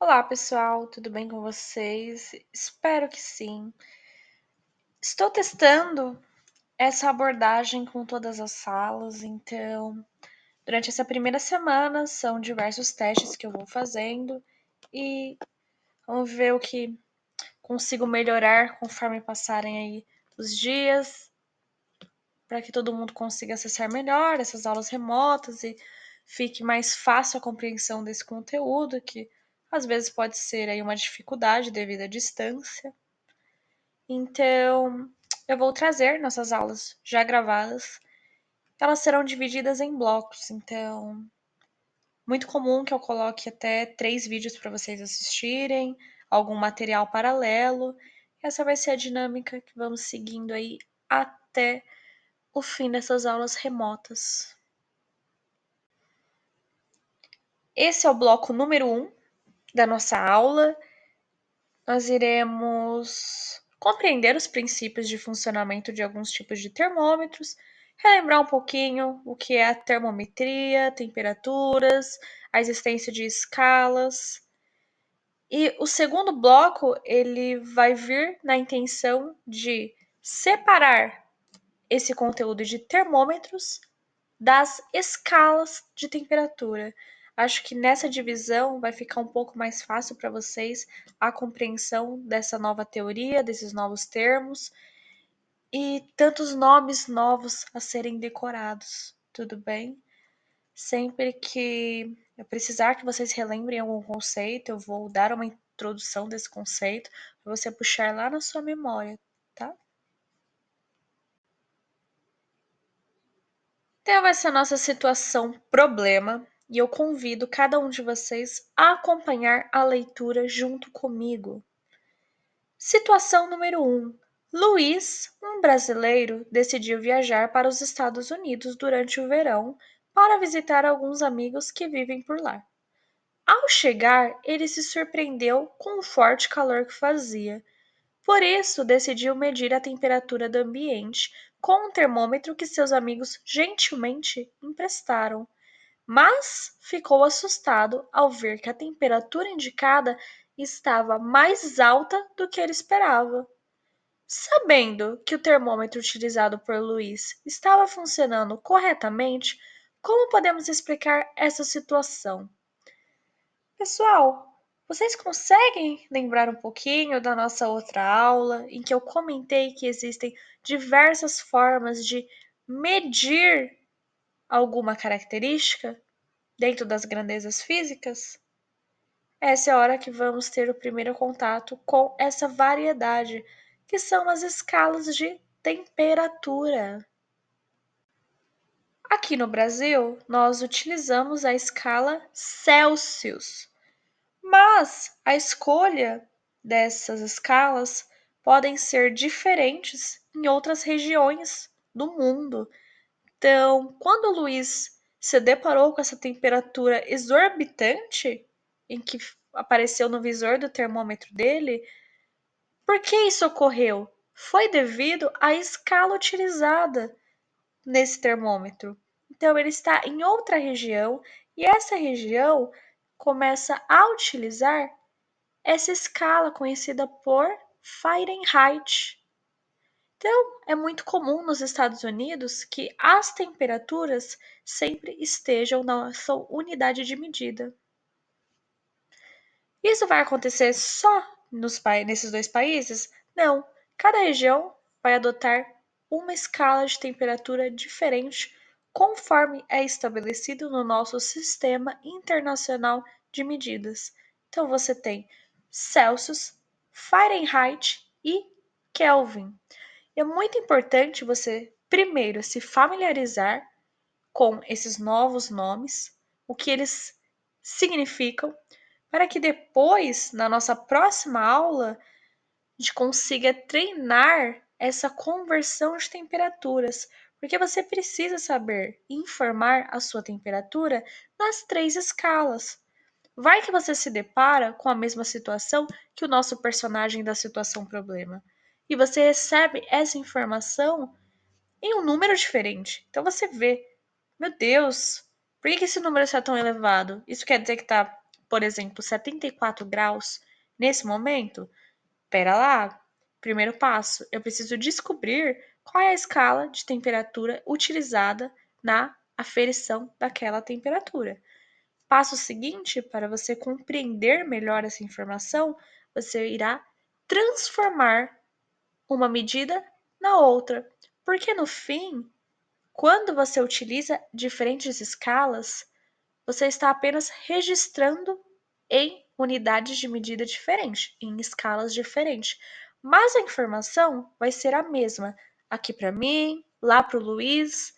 Olá, pessoal, tudo bem com vocês? Espero que sim. Estou testando essa abordagem com todas as salas, então, durante essa primeira semana, são diversos testes que eu vou fazendo e vamos ver o que consigo melhorar conforme passarem aí os dias, para que todo mundo consiga acessar melhor essas aulas remotas e fique mais fácil a compreensão desse conteúdo, que às vezes pode ser aí uma dificuldade devido à distância. Então, eu vou trazer nossas aulas já gravadas. Elas serão divididas em blocos, então, muito comum que eu coloque até 3 vídeos para vocês assistirem, algum material paralelo. Essa vai ser a dinâmica que vamos seguindo aí até o fim dessas aulas remotas. Esse é o bloco número 1 da nossa aula. Nós iremos compreender os princípios de funcionamento de alguns tipos de termômetros, relembrar um pouquinho o que é a termometria, temperaturas, a existência de escalas. E o segundo bloco, ele vai vir na intenção de separar esse conteúdo de termômetros das escalas de temperatura. Acho que nessa divisão vai ficar um pouco mais fácil para vocês a compreensão dessa nova teoria, desses novos termos e tantos nomes novos a serem decorados. Tudo bem? Sempre que eu precisar que vocês relembrem algum conceito, eu vou dar uma introdução desse conceito para você puxar lá na sua memória, tá? Então, essa é a nossa situação problema e eu convido cada um de vocês a acompanhar a leitura junto comigo. Situação número 1. Luiz, um brasileiro, decidiu viajar para os Estados Unidos durante o verão para visitar alguns amigos que vivem por lá. Ao chegar, ele se surpreendeu com o forte calor que fazia. Por isso, decidiu medir a temperatura do ambiente com um termômetro que seus amigos gentilmente emprestaram, mas ficou assustado ao ver que a temperatura indicada estava mais alta do que ele esperava. Sabendo que o termômetro utilizado por Luiz estava funcionando corretamente, como podemos explicar essa situação? Pessoal, vocês conseguem lembrar um pouquinho da nossa outra aula em que eu comentei que existem diversas formas de medir alguma característica dentro das grandezas físicas? Essa é a hora que vamos ter o primeiro contato com essa variedade, que são as escalas de temperatura. Aqui no Brasil, nós utilizamos a escala Celsius. Mas a escolha dessas escalas podem ser diferentes em outras regiões do mundo. Então, quando o Luiz se deparou com essa temperatura exorbitante, em que apareceu no visor do termômetro dele, por que isso ocorreu? Foi devido à escala utilizada nesse termômetro. Então, ele está em outra região e essa região começa a utilizar essa escala conhecida por Fahrenheit. Então, é muito comum nos Estados Unidos que as temperaturas sempre estejam na sua unidade de medida. Isso vai acontecer só nesses dois países? Não. Cada região vai adotar uma escala de temperatura diferente conforme é estabelecido no nosso Sistema Internacional de Medidas. Então, você tem Celsius, Fahrenheit e Kelvin. É muito importante você, primeiro, se familiarizar com esses novos nomes, o que eles significam, para que depois, na nossa próxima aula, a gente consiga treinar essa conversão de temperaturas, porque você precisa saber informar a sua temperatura nas 3 escalas. Vai que você se depara com a mesma situação que o nosso personagem da situação problema. E você recebe essa informação em um número diferente. Então você vê, meu Deus, por que esse número está tão elevado? Isso quer dizer que está por exemplo, 74 graus nesse momento? Espera lá. Primeiro passo, eu preciso descobrir qual é a escala de temperatura utilizada na aferição daquela temperatura. Passo seguinte, para você compreender melhor essa informação, você irá transformar uma medida na outra, porque no fim, quando você utiliza diferentes escalas, você está apenas registrando em unidades de medida diferentes, em escalas diferentes. Mas a informação vai ser a mesma, aqui para mim, lá para o Luiz,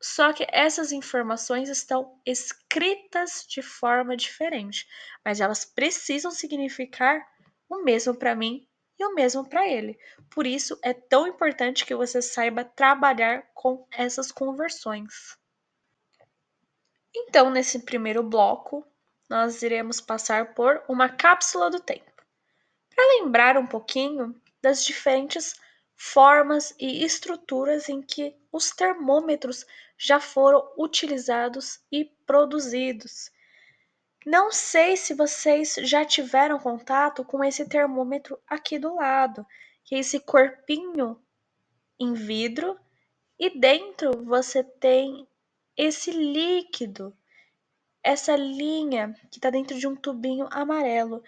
só que essas informações estão escritas de forma diferente, mas elas precisam significar o mesmo para mim e o mesmo para ele. Por isso é tão importante que você saiba trabalhar com essas conversões. Então, nesse primeiro bloco, nós iremos passar por uma cápsula do tempo, para lembrar um pouquinho das diferentes formas e estruturas em que os termômetros já foram utilizados e produzidos. Não sei se vocês já tiveram contato com esse termômetro aqui do lado, que é esse corpinho em vidro, e dentro você tem esse líquido, essa linha que está dentro de um tubinho amarelo.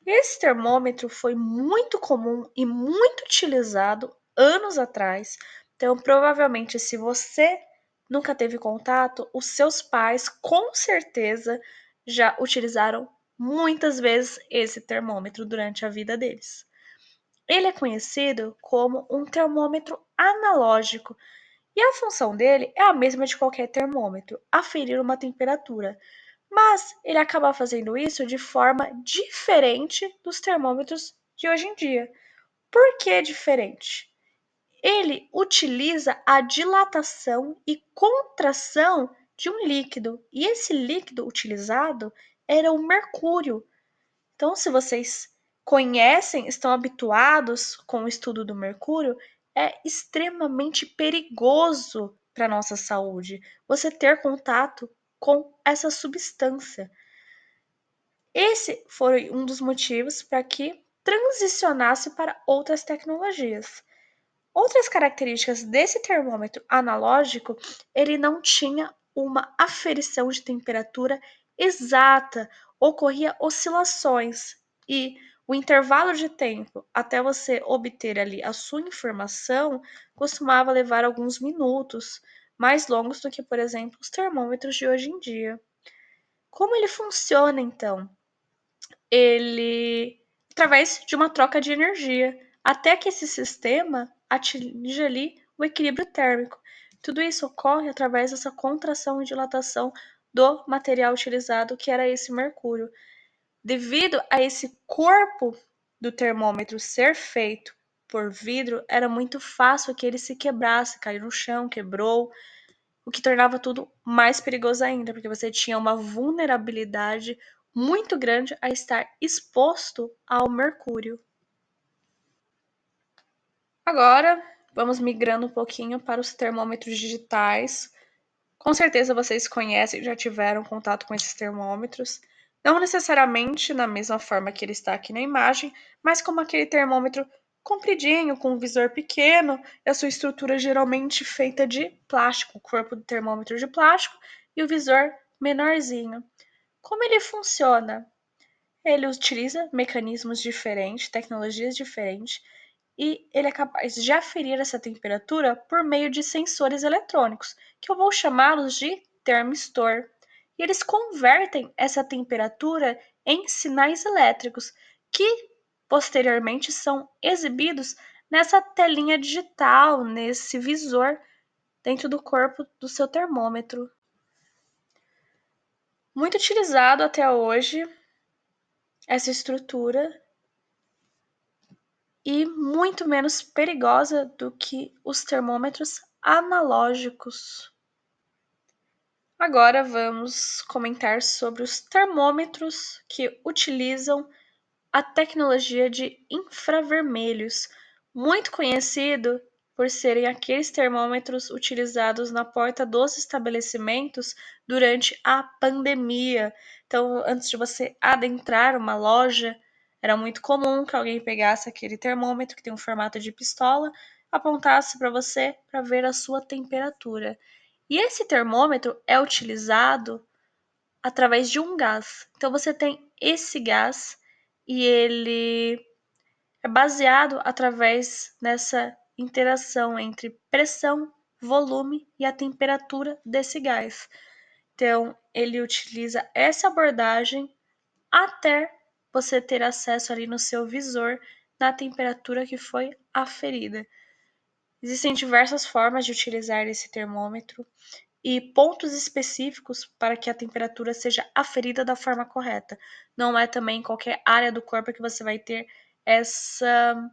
Esse termômetro foi muito comum e muito utilizado anos atrás. Então, provavelmente, se você nunca teve contato, os seus pais com certeza já utilizaram muitas vezes esse termômetro durante a vida deles. Ele é conhecido como um termômetro analógico e a função dele é a mesma de qualquer termômetro, aferir uma temperatura. Mas ele acaba fazendo isso de forma diferente dos termômetros de hoje em dia. Por que diferente? Ele utiliza a dilatação e contração de um líquido, e esse líquido utilizado era o mercúrio. Então, se vocês conhecem, estão habituados com o estudo do mercúrio, é extremamente perigoso para a nossa saúde você ter contato com essa substância. Esse foi um dos motivos para que transicionasse para outras tecnologias. Outras características desse termômetro analógico, ele não tinha uma aferição de temperatura exata, ocorria oscilações e o intervalo de tempo até você obter ali a sua informação costumava levar alguns minutos, mais longos do que, por exemplo, os termômetros de hoje em dia. Como ele funciona então? Ele através de uma troca de energia, até que esse sistema atinja ali o equilíbrio térmico. Tudo isso ocorre através dessa contração e dilatação do material utilizado, que era esse mercúrio. Devido a esse corpo do termômetro ser feito por vidro, era muito fácil que ele se quebrasse, caiu no chão, quebrou, o que tornava tudo mais perigoso ainda, porque você tinha uma vulnerabilidade muito grande a estar exposto ao mercúrio. Agora, vamos migrando um pouquinho para os termômetros digitais. Com certeza vocês conhecem, já tiveram contato com esses termômetros. Não necessariamente na mesma forma que ele está aqui na imagem, mas como aquele termômetro compridinho, com um visor pequeno, e a sua estrutura geralmente feita de plástico, o corpo do termômetro de plástico e o visor menorzinho. Como ele funciona? Ele utiliza mecanismos diferentes, tecnologias diferentes, e ele é capaz de aferir essa temperatura por meio de sensores eletrônicos, que eu vou chamá-los de termistor. E eles convertem essa temperatura em sinais elétricos, que posteriormente são exibidos nessa telinha digital, nesse visor dentro do corpo do seu termômetro. Muito utilizado até hoje essa estrutura e muito menos perigosa do que os termômetros analógicos. Agora vamos comentar sobre os termômetros que utilizam a tecnologia de infravermelhos, muito conhecido por serem aqueles termômetros utilizados na porta dos estabelecimentos durante a pandemia, Então, antes de você adentrar uma loja, era muito comum que alguém pegasse aquele termômetro que tem um formato de pistola, apontasse para você para ver a sua temperatura. E esse termômetro é utilizado através de um gás. Então você tem esse gás e ele é baseado através nessa interação entre pressão, volume e a temperatura desse gás. Então, ele utiliza essa abordagem até você ter acesso ali no seu visor na temperatura que foi aferida. Existem diversas formas de utilizar esse termômetro e pontos específicos para que a temperatura seja aferida da forma correta. Não é também em qualquer área do corpo que você vai ter essa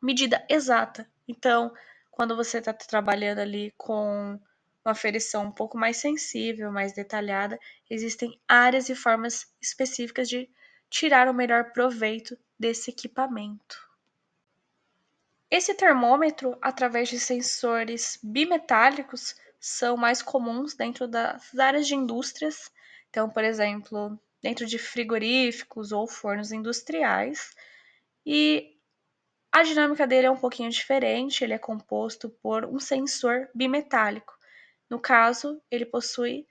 medida exata. Então, quando você está trabalhando ali com uma aferição um pouco mais sensível, mais detalhada, existem áreas e formas específicas de tirar o melhor proveito desse equipamento. Esse termômetro, através de sensores bimetálicos, são mais comuns dentro das áreas de indústrias. Então, por exemplo, dentro de frigoríficos ou fornos industriais. E a dinâmica dele é um pouquinho diferente, ele é composto por um sensor bimetálico. No caso, ele possui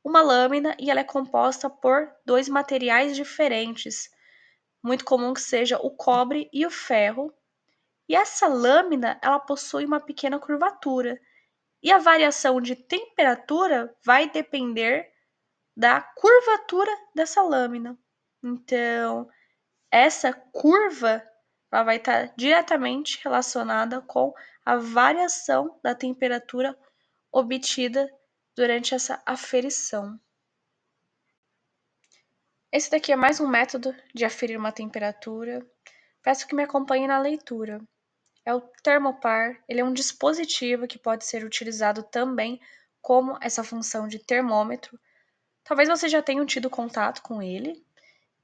uma lâmina e ela é composta por dois materiais diferentes. Muito comum que seja o cobre e o ferro. E essa lâmina, ela possui uma pequena curvatura. E a variação de temperatura vai depender da curvatura dessa lâmina. Então, essa curva ela vai estar diretamente relacionada com a variação da temperatura obtida durante essa aferição. Esse daqui é mais um método de aferir uma temperatura. Peço que me acompanhe na leitura. É o Thermopar, ele é um dispositivo que pode ser utilizado também como essa função de termômetro. Talvez você já tenha tido contato com ele,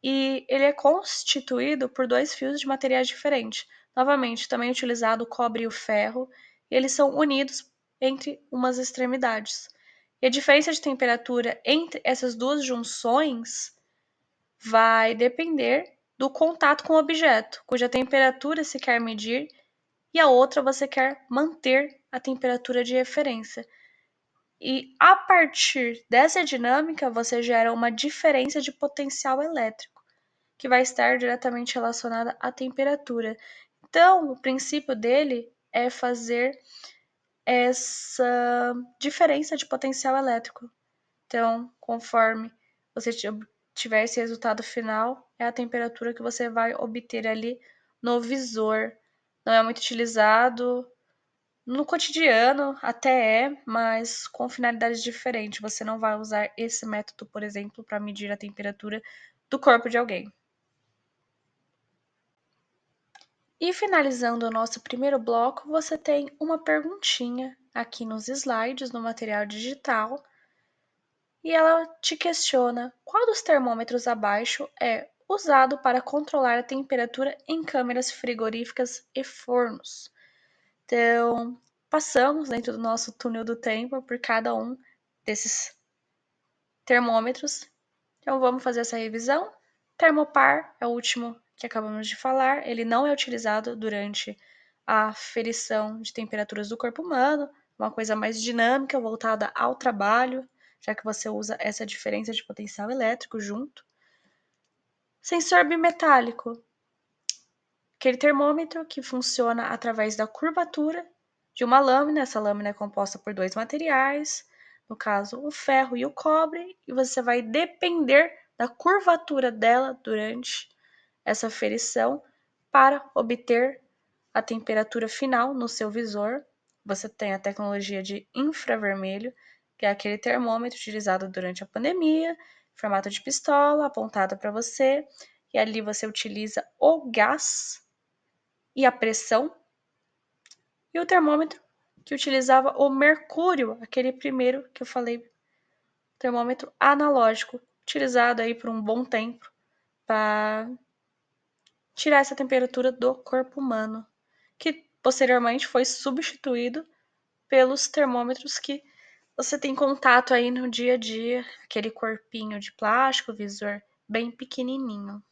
e ele é constituído por dois fios de materiais diferentes. Novamente, também utilizado o cobre e o ferro, e eles são unidos entre umas extremidades. E a diferença de temperatura entre essas duas junções vai depender do contato com o objeto, cuja temperatura se quer medir, e a outra você quer manter a temperatura de referência. E a partir dessa dinâmica, você gera uma diferença de potencial elétrico que vai estar diretamente relacionada à temperatura. Então, o princípio dele é fazer essa diferença de potencial elétrico. Então, conforme você tiver esse resultado final, é a temperatura que você vai obter ali no visor. Não é muito utilizado no cotidiano, até é, mas com finalidades diferentes. Você não vai usar esse método, por exemplo, para medir a temperatura do corpo de alguém. E finalizando o nosso primeiro bloco, você tem uma perguntinha aqui nos slides, no material digital, e ela te questiona qual dos termômetros abaixo é usado para controlar a temperatura em câmeras frigoríficas e fornos. Então, passamos dentro do nosso túnel do tempo por cada um desses termômetros. Então, vamos fazer essa revisão. Termopar é o último que acabamos de falar. Ele não é utilizado durante a aferição de temperaturas do corpo humano, uma coisa mais dinâmica, voltada ao trabalho, já que você usa essa diferença de potencial elétrico junto. Sensor bimetálico, aquele termômetro que funciona através da curvatura de uma lâmina. Essa lâmina é composta por dois materiais, no caso o ferro e o cobre, e você vai depender da curvatura dela durante essa aferição para obter a temperatura final no seu visor. Você tem a tecnologia de infravermelho, que é aquele termômetro utilizado durante a pandemia, formato de pistola, apontado para você, e ali você utiliza o gás e a pressão, e o termômetro que utilizava o mercúrio, aquele primeiro que eu falei, termômetro analógico, utilizado aí por um bom tempo para tirar essa temperatura do corpo humano, que posteriormente foi substituído pelos termômetros que você tem contato aí no dia a dia, aquele corpinho de plástico, visor bem pequenininho.